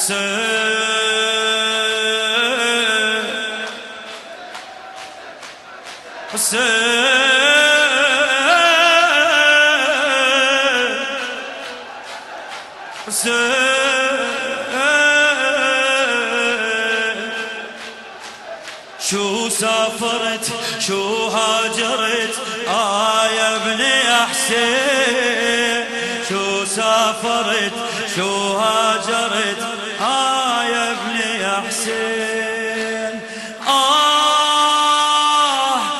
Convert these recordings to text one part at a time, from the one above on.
شو سافرت شو هاجرت يا ابني حسين، شو سافرت شو هاجرت يا ابني حسين.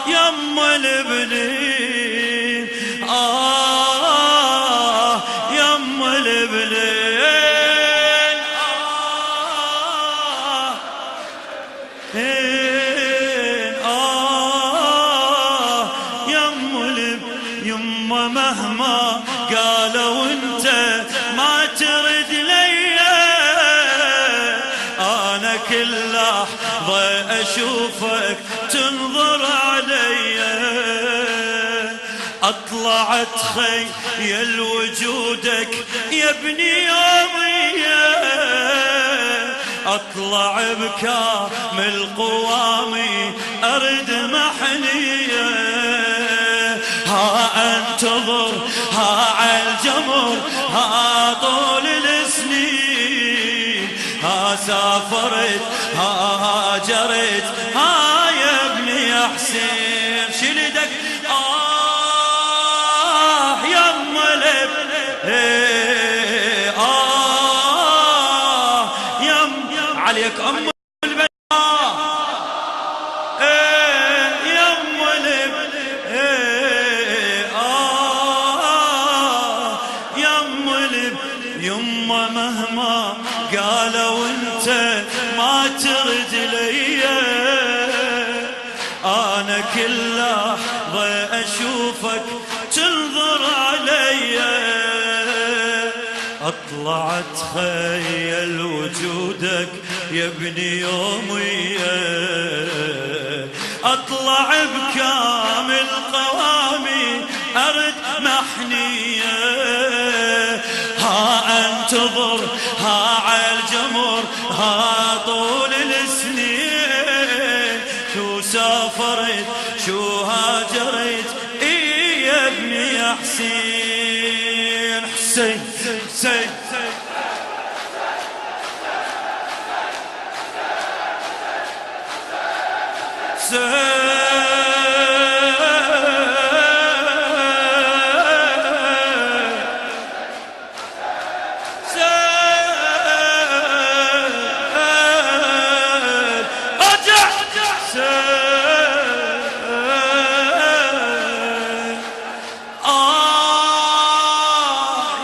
يم البنين يم البنين يما مهما قالوا انت ما ترد ليا، انا كل لحظة اشوفك تنظر عليا. اطلعت خيل وجودك يا ابني يوميا، اطلع بكامل قوامي ارد محنيه. انتظر عالجمر طول السنين، سافرت هاجرت يا ابني حسين. شيل ايدك يم الب يم عليك ام يما مهما قالوا انت ما ترد ليا، انا كل لحظة اشوفك تنظر عليا. اطلعت خيل وجودك يا ابني يوميا، اطلع بكامل قوامي ارد محنيه. انتظر عالجمر طول السنين، شو سافرت شو هاجرت يا ابني حسين. حسين حسين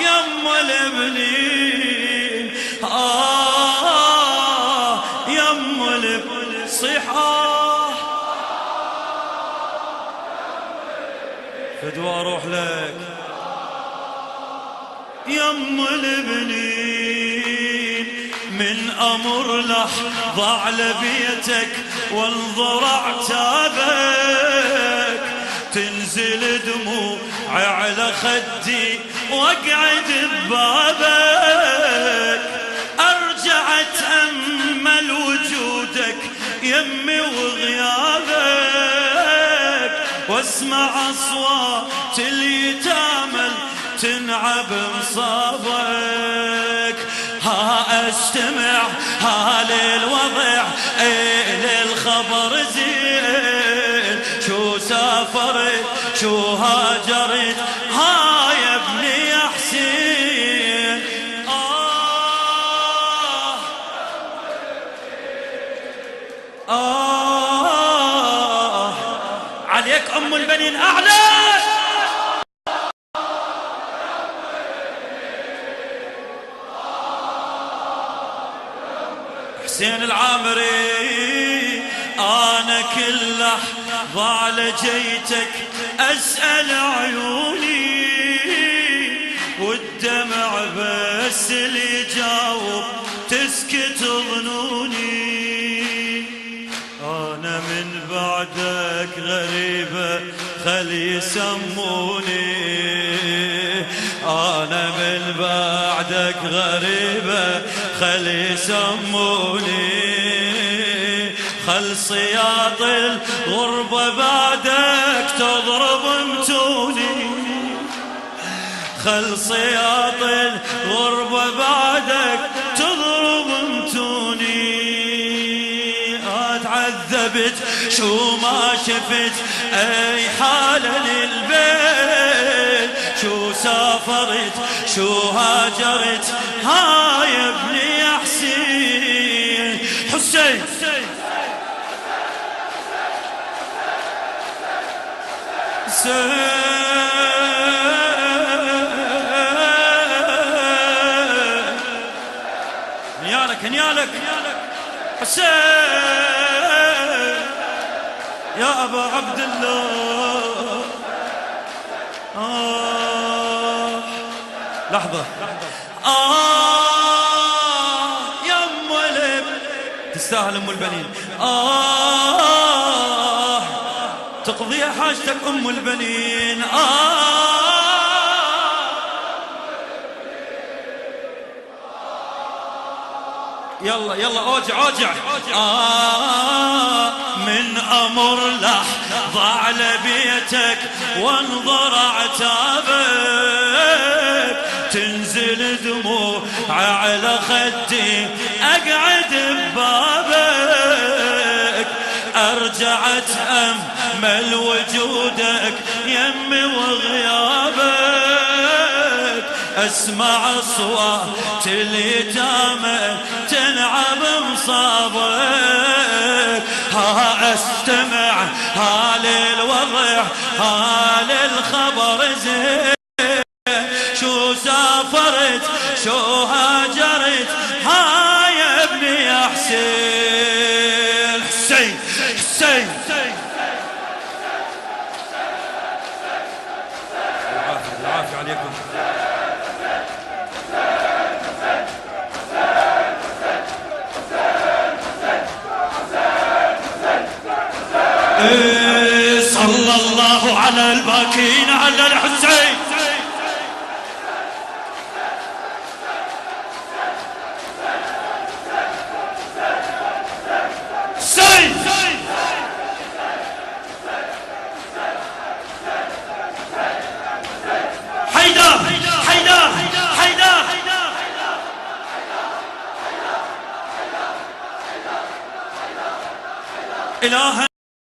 يم البنين يم الصيحة فدوى اروح لك يم البنين. من امر لحظة على بيتك وانظر عتابك، تنزل دموع على خدي واقعد ببابك. ارجع اتامل وجودك يمي وغيابك، واسمع اصوات اليتامى تنعب مصابك. استمع للوضع للخبر زين، شو سافرت شو هاجرت يا ابني حسين. عليك ام البنين اعلى. حسين العامري انا كل لحظة على جيتك اسأل عيوني، والدمع بس اللي يجاوب تسكت ظنوني. انا من بعدك غريبة خلي يسموني، انا من بعدك غريبة خل يسموني خل صياط الغربة بعدك تضرب متوني خل صياط الغربة بعدك تضرب متوني اتعذبت شو ما شفت اي حالة للبيت شو سافرت شو هاجرت ها يا ابني يا حسين حسين نيالك حسين يا أبا عبد الله لحظة يا أم الب تستاهل أم البنين تقضي حاجتك أم البنين يلا يلا اوجع من امر لحظة على بيتك وانظر عتابك تنزل دموع على خدي اقعد ببابك ارجعت امل وجودك يمي وغيابك اسمع اصوات اليتامى تنعم مصابك ها استمع ها للوضع ها للخبر زين شو سافرت شو هاجرت ها يا ابني يا حسين حسين حسين العافية عليكم صلى الله على الباكين على الحسين حسين حيدر حيدر حيدر إله